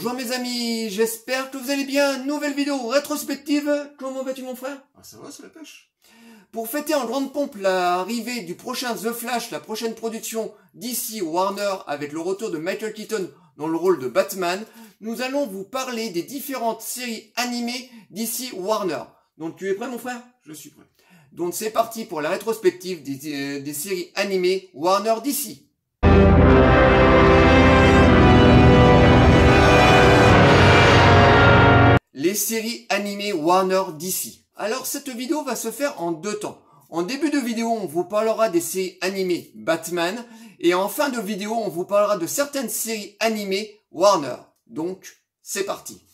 Bonjour mes amis, j'espère que vous allez bien. Nouvelle vidéo rétrospective. Comment vas-tu mon frère? Ah ça va, c'est la pêche. Pour fêter en grande pompe l'arrivée du prochain The Flash, la prochaine production DC Warner avec le retour de Michael Keaton dans le rôle de Batman, nous allons vous parler des différentes séries animées DC Warner. Donc tu es prêt mon frère? Je suis prêt. Donc c'est parti pour la rétrospective des séries animées Warner DC. Les séries animées Warner DC. Alors cette vidéo va se faire en deux temps. En début de vidéo, on vous parlera des séries animées Batman. Et en fin de vidéo, on vous parlera de certaines séries animées Warner. Donc, c'est parti.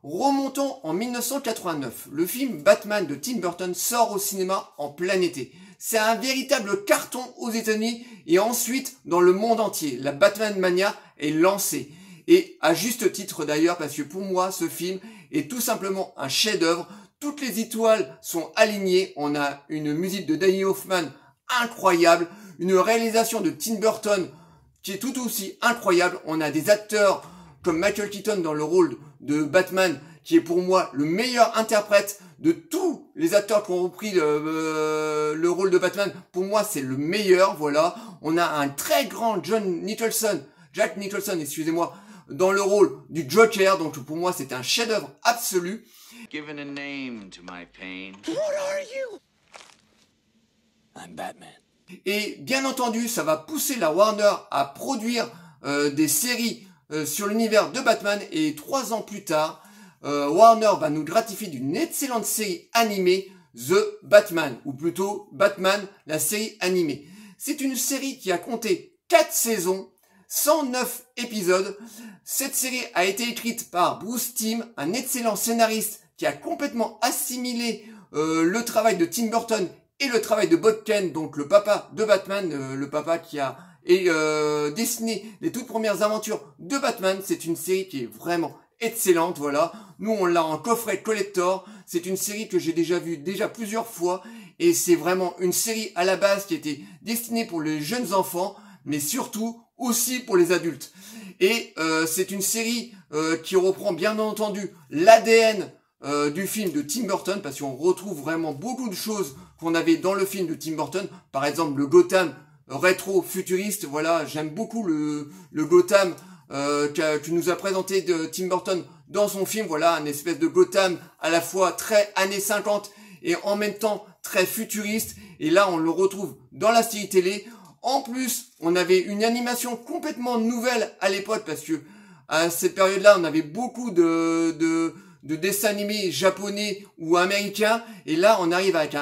Remontons en 1989. Le film Batman de Tim Burton sort au cinéma en plein été. C'est un véritable carton aux États-Unis et ensuite dans le monde entier. La Batman Mania est lancée. Et à juste titre d'ailleurs, parce que pour moi, ce film est tout simplement un chef-d'œuvre. Toutes les étoiles sont alignées. On a une musique de Danny Elfman incroyable, une réalisation de Tim Burton qui est tout aussi incroyable. On a des acteurs comme Michael Keaton dans le rôle de Batman, qui est pour moi le meilleur interprète de tous les acteurs qui ont repris le rôle de Batman. Pour moi, c'est le meilleur, voilà. On a un très grand Jack Nicholson, excusez-moi, dans le rôle du Joker. Donc pour moi, c'est un chef-d'œuvre absolu. Given a name to my pain. What are you? I'm Batman. Et bien entendu, ça va pousser la Warner à produire des séries sur l'univers de Batman. Et 3 ans plus tard, Warner va nous gratifier d'une excellente série animée, The Batman, ou plutôt Batman, la série animée. C'est une série qui a compté 4 saisons, 109 épisodes. Cette série a été écrite par Bruce Timm, un excellent scénariste qui a complètement assimilé le travail de Tim Burton et le travail de Bob Kane, donc le papa de Batman, le papa qui a dessiné les toutes premières aventures de Batman. C'est une série qui est vraiment excellente, voilà. Nous, on l'a en coffret collector. C'est une série que j'ai déjà vue plusieurs fois. Et c'est vraiment une série à la base qui était destinée pour les jeunes enfants, mais surtout aussi pour les adultes. Et c'est une série qui reprend bien entendu l'ADN du film de Tim Burton, parce qu'on retrouve vraiment beaucoup de choses qu'on avait dans le film de Tim Burton. Par exemple, le Gotham rétro-futuriste, voilà, j'aime beaucoup le Gotham que nous a présenté de Tim Burton dans son film, voilà, un espèce de Gotham à la fois très années 50 et en même temps très futuriste. Et là, on le retrouve dans la série télé. En plus, on avait une animation complètement nouvelle à l'époque, parce que à cette période-là, on avait beaucoup de dessins animés japonais ou américains. Et là, on arrive avec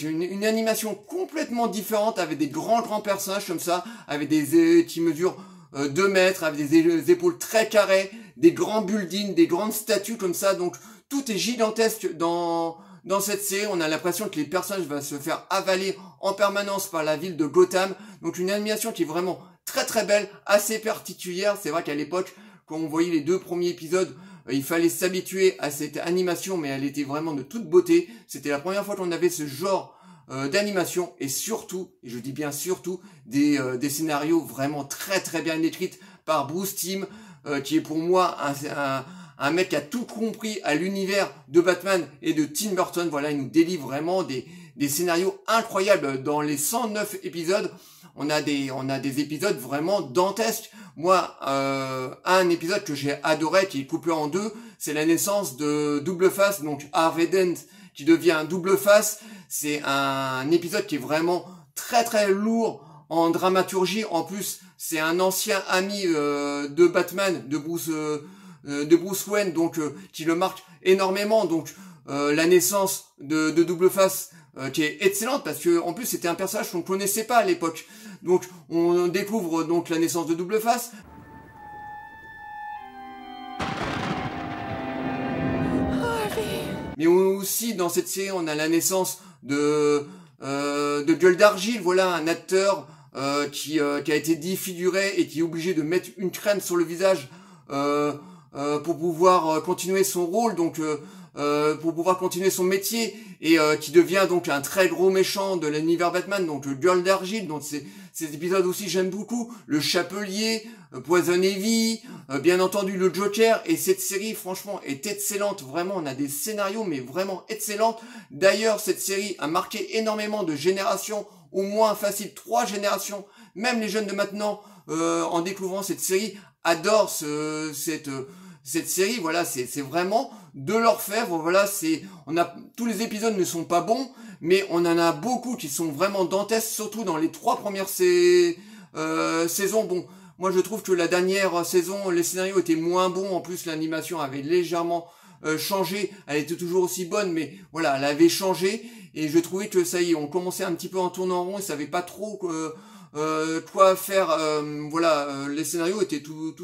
une animation complètement différente, avec des grands personnages comme ça, avec des qui mesurent 2 mètres, avec des épaules très carrées, des grands buildings, des grandes statues comme ça. Donc, tout est gigantesque dans cette série. On a l'impression que les personnages vont se faire avaler en permanence par la ville de Gotham. Donc une animation qui est vraiment très belle, assez particulière. C'est vrai qu'à l'époque, quand on voyait les 2 premiers épisodes, il fallait s'habituer à cette animation, mais elle était vraiment de toute beauté. C'était la première fois qu'on avait ce genre d'animation, et surtout, et je dis bien surtout, des scénarios vraiment très bien écrits par Bruce Timm, qui est pour moi un mec qui a tout compris à l'univers de Batman et de Tim Burton. Voilà, il nous délivre vraiment des scénarios incroyables. Dans les 109 épisodes, on a des épisodes vraiment dantesques. Moi, un épisode que j'ai adoré, qui est coupé en 2, c'est la naissance de Double Face, donc Harvey Dent qui devient Double Face. C'est un épisode qui est vraiment très lourd en dramaturgie. En plus, c'est un ancien ami de Batman, de Bruce Wayne, donc qui le marque énormément. Donc la naissance de Double Face qui est excellente, parce que en plus c'était un personnage qu'on ne connaissait pas à l'époque. Donc on découvre donc la naissance de Double Face. Mais aussi dans cette série, on a la naissance de Gueule d'Argile, voilà, un acteur qui a été défiguré et qui est obligé de mettre une crème sur le visage pour pouvoir continuer son rôle, donc pour pouvoir continuer son métier, et qui devient donc un très gros méchant de l'univers Batman, donc Gueule d'Argile. Donc ces épisodes aussi j'aime beaucoup. Le Chapelier, Poison Ivy, bien entendu le Joker, et cette série franchement est excellente, vraiment on a des scénarios mais vraiment excellentes. D'ailleurs cette série a marqué énormément de générations, au moins facile 3 générations, même les jeunes de maintenant en découvrant cette série adorent cette série. Voilà, c'est vraiment de l'orfèvre. Voilà, tous les épisodes ne sont pas bons, mais on en a beaucoup qui sont vraiment dantesques, surtout dans les 3 premières saisons. Bon, moi je trouve que la dernière saison, les scénarios étaient moins bons. En plus, l'animation avait légèrement changé. Elle était toujours aussi bonne, mais voilà, elle avait changé. Et je trouvais que ça y est, on commençait un petit peu en tournant en rond. Ils savaient pas trop quoi faire. Voilà, les scénarios étaient tout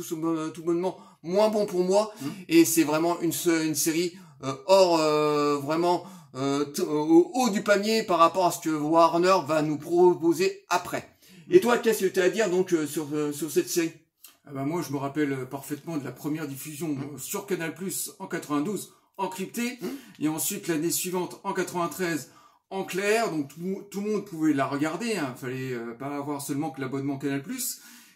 bonnement moins bons pour moi. Et c'est vraiment une série vraiment au haut du panier par rapport à ce que Warner va nous proposer après. Et toi, qu'est-ce que tu as à dire donc sur cette série? Ah bah moi, je me rappelle parfaitement de la première diffusion sur Canal+ en 92, en crypté, et ensuite l'année suivante, en 93, en clair. Donc tout le monde pouvait la regarder, hein. Fallait pas avoir seulement que l'abonnement Canal+.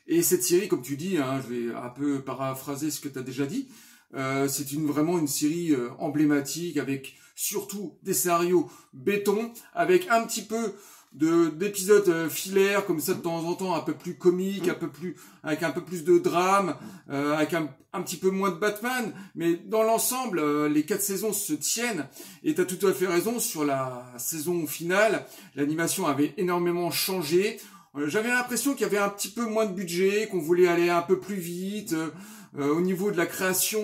Et cette série, comme tu dis, hein, je vais un peu paraphraser ce que tu as déjà dit, c'est vraiment une série emblématique, avec surtout des scénarios béton, avec un petit peu d'épisodes filaires comme ça de temps en temps, un peu plus comique, avec un peu plus de drame, avec un petit peu moins de Batman, mais dans l'ensemble les 4 saisons se tiennent. Et t'as tout à fait raison, sur la saison finale l'animation avait énormément changé. J'avais l'impression qu'il y avait un petit peu moins de budget, qu'on voulait aller un peu plus vite au niveau de la création,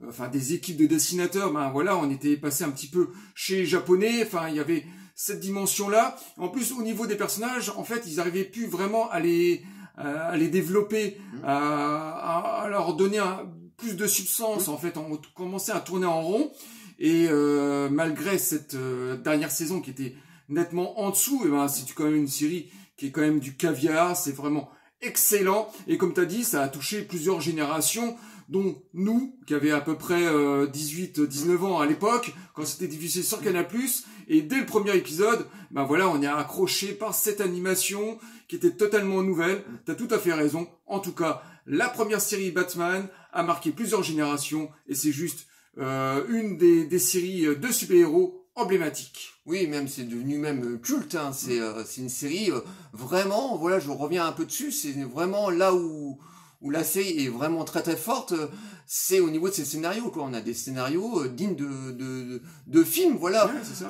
enfin des équipes de dessinateurs. Ben voilà, on était passé un petit peu chez les Japonais. Enfin, il y avait cette dimension-là. En plus, au niveau des personnages, en fait, ils arrivaient plus vraiment à les développer, à leur donner plus de substance. En fait, on commençait à tourner en rond. Et malgré cette dernière saison qui était nettement en dessous, et ben c'est quand même une série qui est quand même du caviar. C'est vraiment excellent. Et comme tu as dit, ça a touché plusieurs générations, dont nous, qui avions à peu près 18-19 ans à l'époque, quand c'était diffusé sur Canal+. Et dès le premier épisode, ben voilà, on est accroché par cette animation qui était totalement nouvelle. T'as tout à fait raison. En tout cas, la première série Batman a marqué plusieurs générations, et c'est juste une des séries de super-héros emblématiques. Oui, même c'est devenu même culte, hein. C'est une série vraiment, voilà, je reviens un peu dessus, c'est vraiment là où la série est vraiment très très forte, c'est au niveau de ses scénarios, quoi. On a des scénarios dignes de films, voilà. Ouais, c'est ça.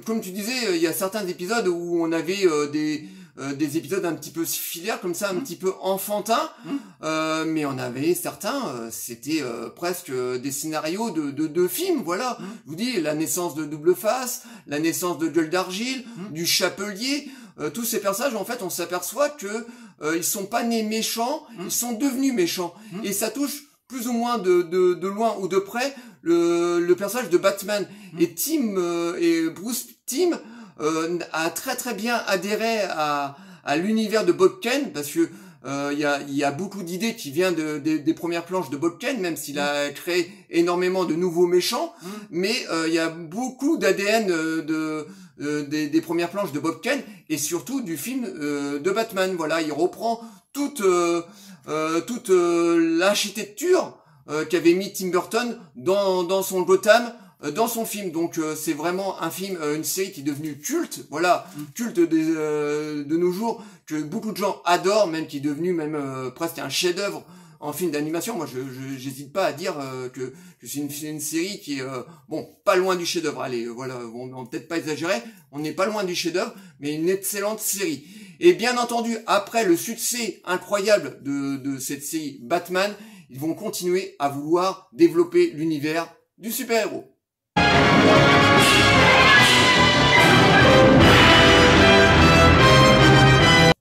Comme tu disais, il y a certains épisodes où on avait des épisodes un petit peu filaires, comme ça, un petit peu enfantins, mais on avait certains, c'était presque des scénarios de films, voilà. Je vous dis, la naissance de Double Face, la naissance de Gueule d'Argile, du Chapelier, tous ces personnages, en fait, on s'aperçoit que ils sont pas nés méchants, ils sont devenus méchants. Et ça touche plus ou moins de loin ou de près le personnage de Batman. Et Bruce Timm a très très bien adhéré à l'univers de Bob Kane, parce que il y a beaucoup d'idées qui viennent des premières planches de Bob Kane, même s'il a créé énormément de nouveaux méchants, mais il y a beaucoup d'ADN des premières planches de Bob Kane, et surtout du film de Batman. Voilà, il reprend toute l'architecture qu'avait mis Tim Burton dans son Gotham, dans son film. Donc c'est vraiment un film, une série qui est devenue culte, voilà, culte de nos jours, que beaucoup de gens adorent, même qui est devenu même presque un chef-d'œuvre en film d'animation. Moi, j'hésite pas à dire que c'est une série qui est bon, pas loin du chef-d'œuvre. Allez, voilà, on va peut-être pas exagérer, on n'est pas loin du chef-d'œuvre, mais une excellente série. Et bien entendu, après le succès incroyable de cette série Batman, ils vont continuer à vouloir développer l'univers du super-héros.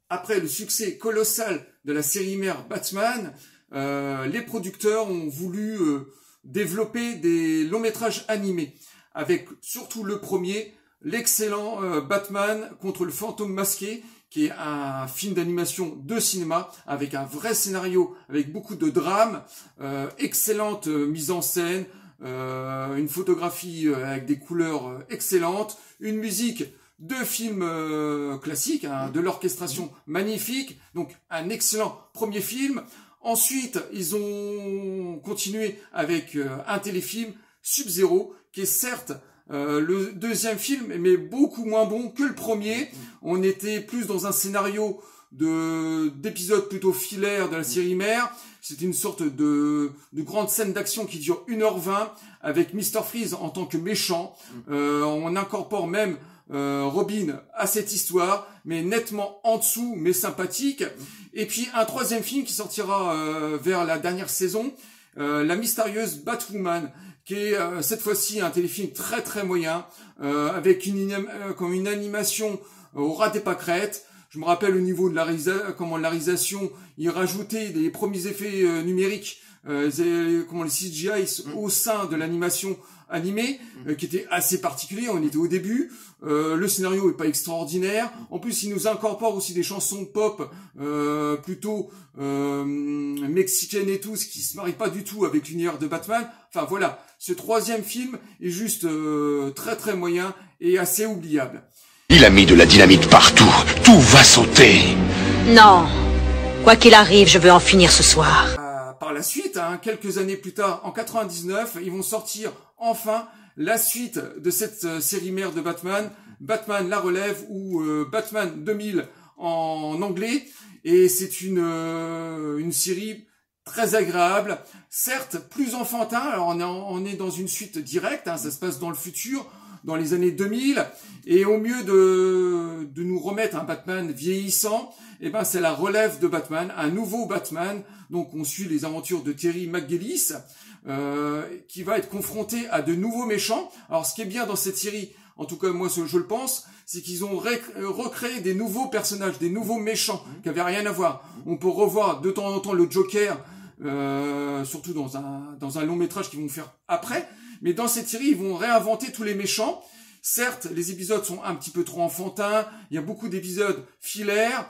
Après le succès colossal de la série mère Batman, les producteurs ont voulu développer des longs métrages animés, avec surtout le premier, l'excellent Batman contre le fantôme masqué, qui est un film d'animation de cinéma, avec un vrai scénario, avec beaucoup de drame, excellente mise en scène, une photographie avec des couleurs excellentes, une musique 2 films classiques, hein, de l'orchestration magnifique, donc un excellent premier film. Ensuite, ils ont continué avec un téléfilm, Sub-Zero, qui est certes le deuxième film, mais beaucoup moins bon que le premier. On était plus dans un scénario d'épisodes plutôt filaires de la série mère. C'est une sorte de grande scène d'action qui dure 1h20 avec Mr. Freeze en tant que méchant. On incorpore même Robin à cette histoire, mais nettement en dessous, mais sympathique. Et puis un troisième film qui sortira vers la dernière saison, La mystérieuse Batwoman, qui est cette fois-ci un téléfilm très très moyen, avec une animation au ras des pâquerettes. Je me rappelle au niveau de la réalisation, ils rajoutaient les premiers effets numériques, les CGI au sein de l'animation animée, qui était assez particulier. On était au début, le scénario est pas extraordinaire. En plus, ils nous incorporent aussi des chansons pop plutôt mexicaines et tout, ce qui se marie pas du tout avec l'univers de Batman. Enfin voilà, ce troisième film est juste très très moyen et assez oubliable. Il a mis de la dynamite partout. Tout va sauter. Non. Quoi qu'il arrive, je veux en finir ce soir. Par la suite, hein, quelques années plus tard, en 99, ils vont sortir enfin la suite de cette série mère de Batman, Batman la relève ou Batman 2000 en anglais. Et c'est une série très agréable, certes plus enfantin. Alors on est dans une suite directe, hein, ça se passe dans le futur, dans les années 2000, et au mieux de nous remettre un Batman vieillissant, eh ben c'est la relève de Batman, un nouveau Batman. Donc on suit les aventures de Terry McGinnis, qui va être confronté à de nouveaux méchants. Alors ce qui est bien dans cette série, en tout cas moi je le pense, c'est qu'ils ont recréé des nouveaux personnages, des nouveaux méchants qui avaient rien à voir. On peut revoir de temps en temps le Joker, surtout dans un long métrage qu'ils vont faire après. Mais dans cette série, ils vont réinventer tous les méchants. Certes, les épisodes sont un petit peu trop enfantins. Il y a beaucoup d'épisodes filaires.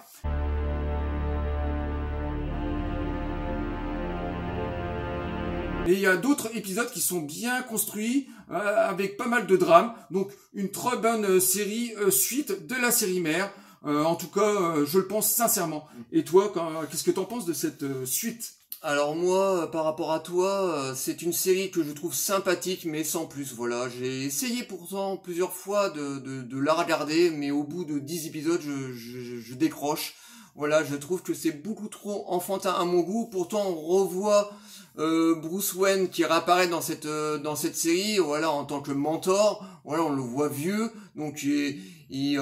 Et il y a d'autres épisodes qui sont bien construits, avec pas mal de drames. Donc, une très bonne série suite de la série mère. En tout cas, je le pense sincèrement. Et toi, qu'est-ce que t'en penses de cette suite ? Alors moi, par rapport à toi, c'est une série que je trouve sympathique, mais sans plus, voilà. J'ai essayé pourtant plusieurs fois de la regarder, mais au bout de 10 épisodes, je décroche. Voilà, je trouve que c'est beaucoup trop enfantin à mon goût. Pourtant, on revoit Bruce Wayne qui réapparaît dans cette série, voilà, en tant que mentor. Voilà, on le voit vieux, donc il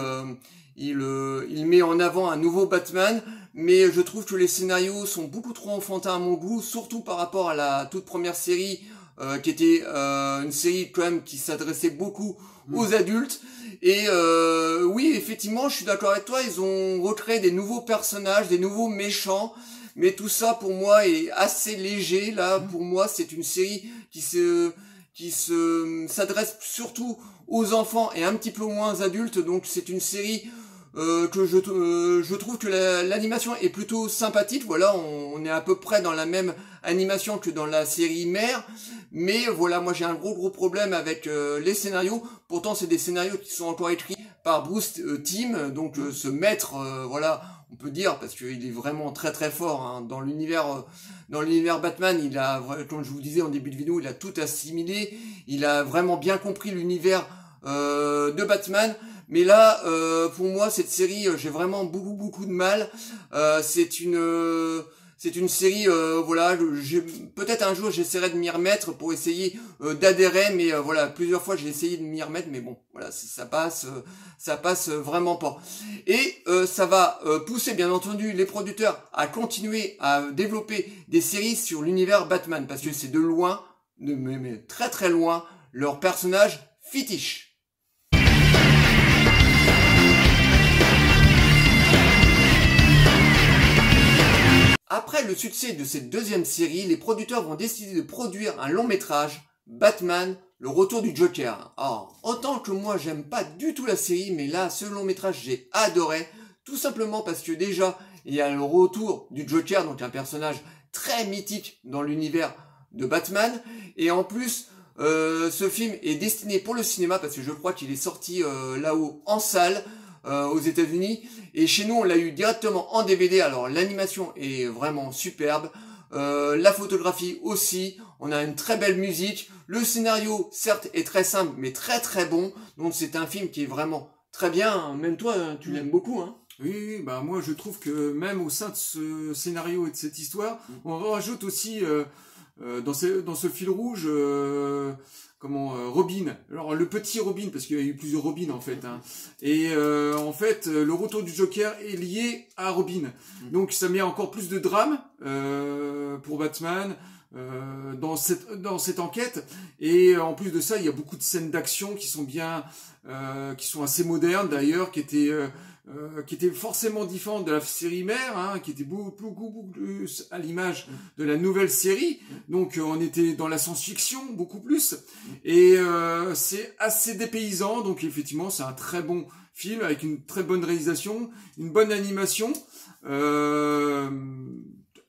met en avant un nouveau Batman. Mais je trouve que les scénarios sont beaucoup trop enfantins à mon goût, surtout par rapport à la toute première série, qui était une série quand même qui s'adressait beaucoup aux adultes. Et oui, effectivement, je suis d'accord avec toi, ils ont recréé des nouveaux personnages, des nouveaux méchants, mais tout ça pour moi est assez léger. Là, pour moi, c'est une série qui s'adresse surtout aux enfants et un petit peu moins aux adultes. Donc c'est une série que je trouve que l'animation est plutôt sympathique. Voilà, on est à peu près dans la même animation que dans la série mère, mais voilà, moi j'ai un gros problème avec les scénarios. Pourtant c'est des scénarios qui sont encore écrits par Bruce Timm, donc ce maître, voilà, on peut dire, parce qu'il est vraiment très fort, hein, dans l'univers Batman. Il a, comme je vous disais en début de vidéo, il a tout assimilé, il a vraiment bien compris l'univers de Batman. Mais là, pour moi, cette série, j'ai vraiment beaucoup de mal. C'est une série, voilà, peut-être un jour j'essaierai de m'y remettre pour essayer d'adhérer, mais voilà, plusieurs fois j'ai essayé de m'y remettre, mais bon, voilà, ça passe vraiment pas. Et ça va pousser, bien entendu, les producteurs à continuer à développer des séries sur l'univers Batman, parce que c'est de loin, mais très loin, leur personnage fétiche. Après le succès de cette deuxième série, les producteurs vont décider de produire un long métrage, Batman, le retour du Joker. Alors, autant que moi j'aime pas du tout la série, mais là, ce long métrage, j'ai adoré, tout simplement parce que déjà, il y a le retour du Joker, donc un personnage très mythique dans l'univers de Batman, et en plus, ce film est destiné pour le cinéma parce que je crois qu'il est sorti là-haut en salle aux États-Unis et chez nous on l'a eu directement en DVD. Alors l'animation est vraiment superbe, la photographie aussi, on a une très belle musique, le scénario certes est très simple mais très très bon, donc c'est un film qui est vraiment très bien. Même toi tu l'aimes beaucoup, hein? Oui, bah moi je trouve que même au sein de ce scénario et de cette histoire, on rajoute aussi dans ce fil rouge, Robin. Alors le petit Robin, parce qu'il y a eu plusieurs Robin en fait. Hein. Et en fait, le retour du Joker est lié à Robin. Donc ça met encore plus de drame pour Batman. Dans cette enquête, et en plus de ça il y a beaucoup de scènes d'action qui sont qui sont assez modernes d'ailleurs, qui étaient forcément différentes de la série mère, hein, qui était beaucoup plus à l'image de la nouvelle série. Donc on était dans la science-fiction beaucoup plus, et c'est assez dépaysant. Donc effectivement c'est un très bon film avec une très bonne réalisation, une bonne animation.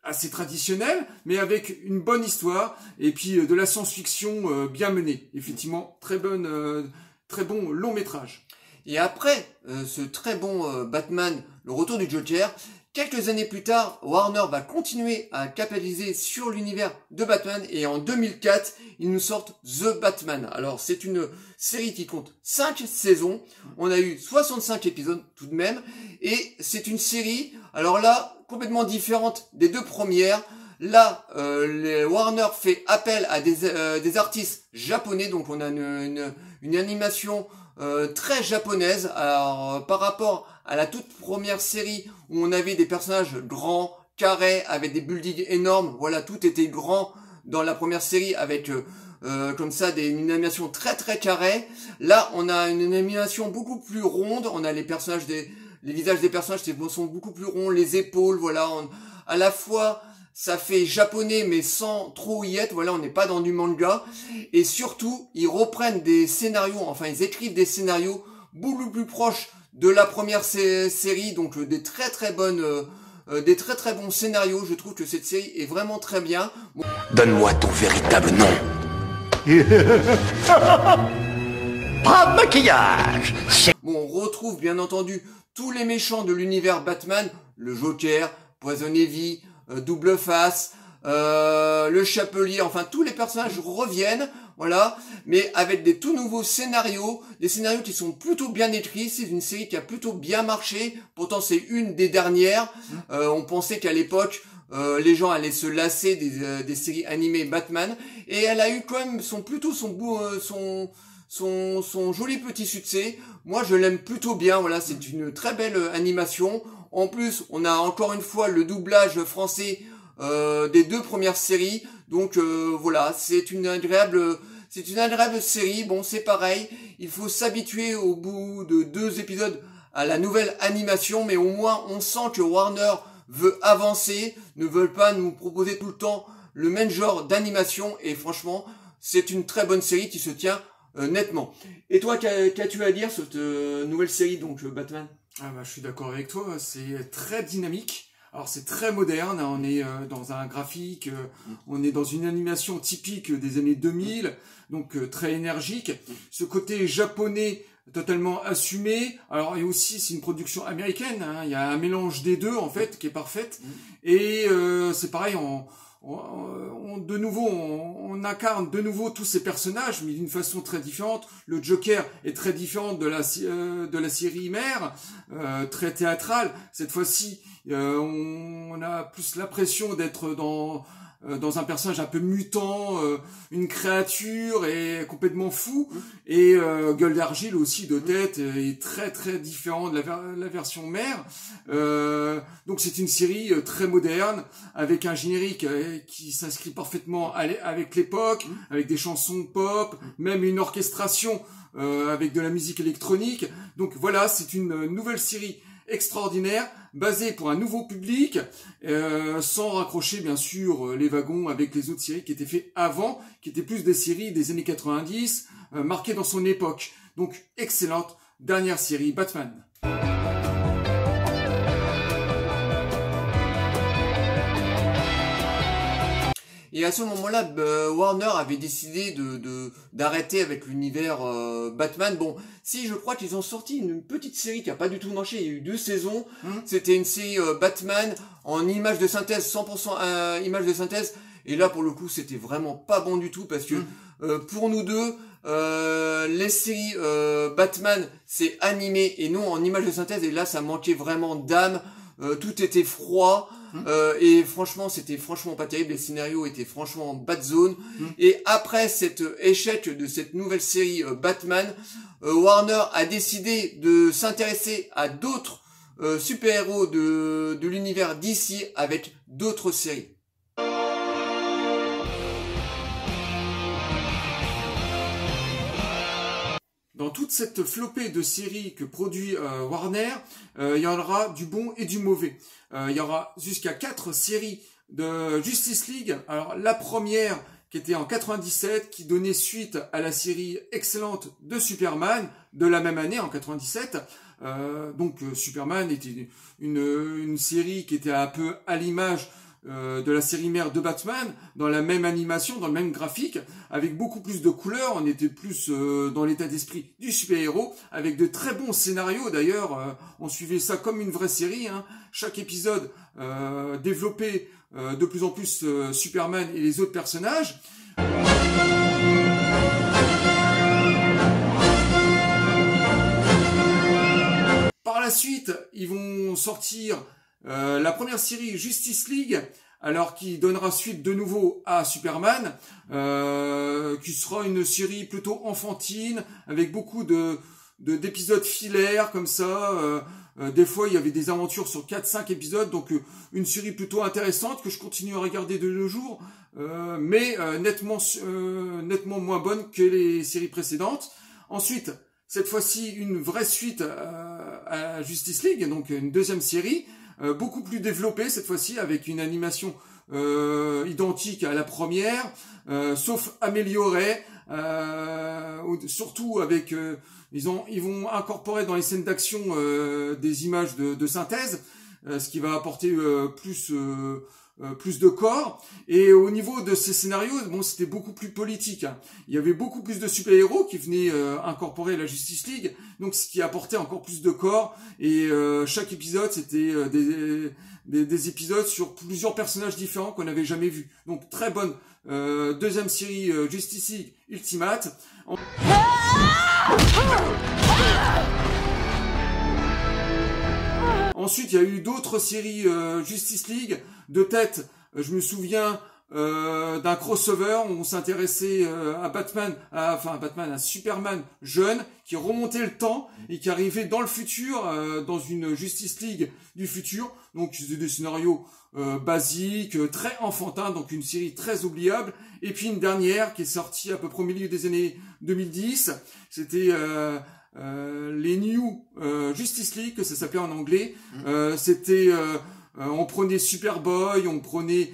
Assez traditionnel, mais avec une bonne histoire, et puis de la science-fiction bien menée. Effectivement, très bon long métrage. Et après ce très bon Batman, le retour du Joker, quelques années plus tard, Warner va continuer à capitaliser sur l'univers de Batman, et en 2004, ils nous sortent The Batman. Alors c'est une série qui compte 5 saisons, on a eu 65 épisodes tout de même, et c'est une série, alors là, complètement différente des deux premières. Là, les Warner fait appel à des artistes japonais, donc on a une animation très japonaise. Alors par rapport à la toute première série où on avait des personnages grands, carrés, avec des buildings énormes, voilà, tout était grand dans la première série avec comme ça une animation très très carrée. Là, on a une animation beaucoup plus ronde, on a les visages des personnages sont beaucoup plus ronds, les épaules, voilà, à la fois ça fait japonais mais sans trop y être, voilà, on n'est pas dans du manga, et surtout ils reprennent des scénarios, enfin ils écrivent des scénarios beaucoup plus proches de la première série, donc des très très bons scénarios. Je trouve que cette série est vraiment très bien. Bon. Donne-moi ton véritable nom. Pas de maquillage. Bon, on retrouve bien entendu tous les méchants de l'univers Batman, le Joker, Poison Ivy, Double Face, le Chapelier, enfin tous les personnages reviennent, voilà, mais avec des tout nouveaux scénarios, des scénarios qui sont plutôt bien écrits. C'est une série qui a plutôt bien marché, pourtant c'est une des dernières. On pensait qu'à l'époque les gens allaient se lasser des séries animées Batman, et elle a eu quand même son joli petit succès. Moi je l'aime plutôt bien, voilà, c'est une très belle animation. En plus on a encore une fois le doublage français des deux premières séries, donc voilà, c'est une agréable série. Bon, c'est pareil, il faut s'habituer au bout de 2 épisodes à la nouvelle animation, mais au moins on sent que Warner veut avancer, ne veut pas nous proposer tout le temps le même genre d'animation, et franchement c'est une très bonne série qui se tient nettement. Et toi, qu'as-tu à dire sur cette nouvelle série, donc Batman? Ah bah, je suis d'accord avec toi, c'est très dynamique. Alors c'est très moderne, hein, on est dans un graphique, on est dans une animation typique des années 2000, donc très énergique. Ce côté japonais totalement assumé. Alors et aussi c'est une production américaine, hein, il y a un mélange des deux en fait qui est parfaite. Et c'est pareil, on incarne de nouveau tous ces personnages, mais d'une façon très différente. Le Joker est très différent de la série mère, très théâtrale. Cette fois-ci, on a plus l'impression d'être dans un personnage un peu mutant, une créature et complètement fou, et gueule d'argile aussi de tête, est très très différent de la version mère. Donc c'est une série très moderne, avec un générique qui s'inscrit parfaitement avec l'époque, avec des chansons pop, même une orchestration avec de la musique électronique. Donc voilà, c'est une nouvelle série extraordinaire, basée pour un nouveau public, sans raccrocher bien sûr les wagons avec les autres séries qui étaient faites avant, qui étaient plus des séries des années 90, marquées dans son époque. Donc excellente dernière série Batman. Et à ce moment-là, Warner avait décidé d'arrêter avec l'univers Batman. Bon, si je crois qu'ils ont sorti une petite série qui a pas du tout marché, il y a eu 2 saisons. C'était une série Batman en image de synthèse, 100% image de synthèse. Et là, pour le coup, c'était vraiment pas bon du tout parce que pour nous deux, les séries Batman, c'est animé et non en image de synthèse. Et là, ça manquait vraiment d'âme. Tout était froid. Et franchement, c'était franchement pas terrible. Les scénarios étaient franchement en bad zone. Et après cet échec de cette nouvelle série Batman, Warner a décidé de s'intéresser à d'autres super-héros de l'univers DC avec d'autres séries. Dans toute cette flopée de séries que produit Warner, il y en aura du bon et du mauvais. Il y aura jusqu'à 4 séries de Justice League. Alors la première qui était en 97, qui donnait suite à la série excellente de Superman de la même année, en 97. Donc Superman était une série qui était un peu à l'image de la série mère de Batman, dans la même animation, dans le même graphique, avec beaucoup plus de couleurs. On était plus dans l'état d'esprit du super-héros, avec de très bons scénarios d'ailleurs. On suivait ça comme une vraie série, hein. Chaque épisode développait de plus en plus Superman et les autres personnages. Par la suite, ils vont sortir la première série Justice League, alors qui donnera suite de nouveau à Superman, qui sera une série plutôt enfantine, avec beaucoup d'épisodes filaires comme ça. Des fois, il y avait des aventures sur 4-5 épisodes, donc une série plutôt intéressante que je continue à regarder de nos jours, mais nettement moins bonne que les séries précédentes. Ensuite, cette fois-ci, une vraie suite à Justice League, donc une deuxième série, beaucoup plus développée cette fois-ci, avec une animation identique à la première, sauf améliorée, surtout avec ils vont incorporer dans les scènes d'action des images de synthèse, ce qui va apporter plus de corps. Et au niveau de ces scénarios, bon, c'était beaucoup plus politique, hein. Il y avait beaucoup plus de super-héros qui venaient incorporer la Justice League, donc ce qui apportait encore plus de corps. Et chaque épisode, c'était des épisodes sur plusieurs personnages différents qu'on n'avait jamais vus. Donc très bonne deuxième série Justice League Ultimate. Ensuite, il y a eu d'autres séries Justice League. De tête, je me souviens d'un crossover où on s'intéressait à Superman jeune qui remontait le temps et qui arrivait dans le futur, dans une Justice League du futur. Donc c'était des scénarios basiques, très enfantins, donc une série très oubliable. Et puis une dernière qui est sortie à peu près au milieu des années 2010, c'était les New Justice League, que ça s'appelait en anglais. C'était on prenait Superboy, on prenait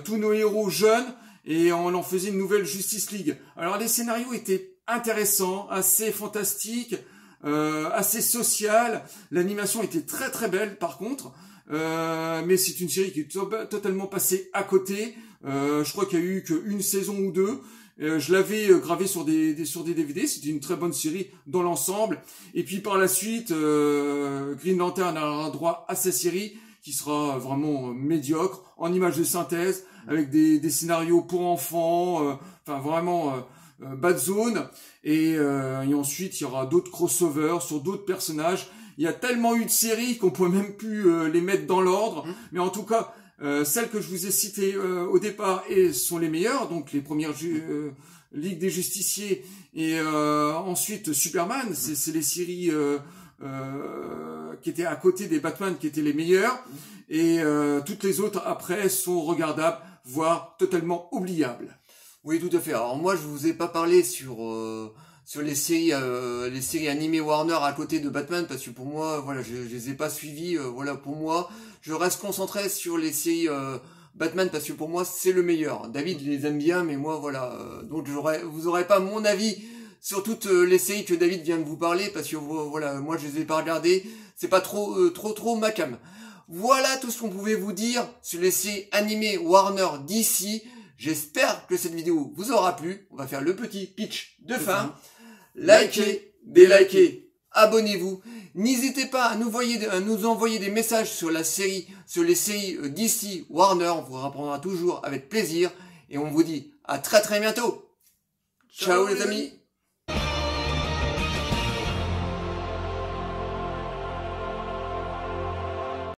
tous nos héros jeunes et on en faisait une nouvelle Justice League. Alors les scénarios étaient intéressants, assez fantastiques, assez social. L'animation était très très belle par contre, mais c'est une série qui est totalement passée à côté. Je crois qu'il y a eu qu'une saison ou deux. Je l'avais gravé sur des DVD, c'était une très bonne série dans l'ensemble. Et puis par la suite, Green Lantern aura droit à cette série qui sera vraiment médiocre, en images de synthèse, avec des scénarios pour enfants, enfin vraiment bad zone. Et ensuite, il y aura d'autres crossovers sur d'autres personnages. Il y a tellement eu de séries qu'on peut même plus les mettre dans l'ordre. Mais en tout cas, celles que je vous ai citées au départ sont les meilleures, donc les premières Ligue des Justiciers et ensuite Superman, c'est les séries qui étaient à côté des Batman qui étaient les meilleures, et toutes les autres après sont regardables, voire totalement oubliables. Oui, tout à fait. Alors moi, je vous ai pas parlé sur les séries animées Warner à côté de Batman, parce que pour moi, voilà, je les ai pas suivies. Voilà, pour moi, je reste concentré sur les séries Batman, parce que pour moi, c'est le meilleur. David les aime bien, mais moi, voilà. Donc vous aurez pas mon avis sur toutes les séries que David vient de vous parler, parce que voilà, moi, je les ai pas regardées. C'est pas trop ma cam. Voilà tout ce qu'on pouvait vous dire sur les séries animées Warner DC. J'espère que cette vidéo vous aura plu. On va faire le petit pitch de fin. Likez, délikez, abonnez-vous. N'hésitez pas à nous envoyer des messages sur les séries DC, Warner. On vous répondra toujours avec plaisir. Et on vous dit à très bientôt. Ciao les amis.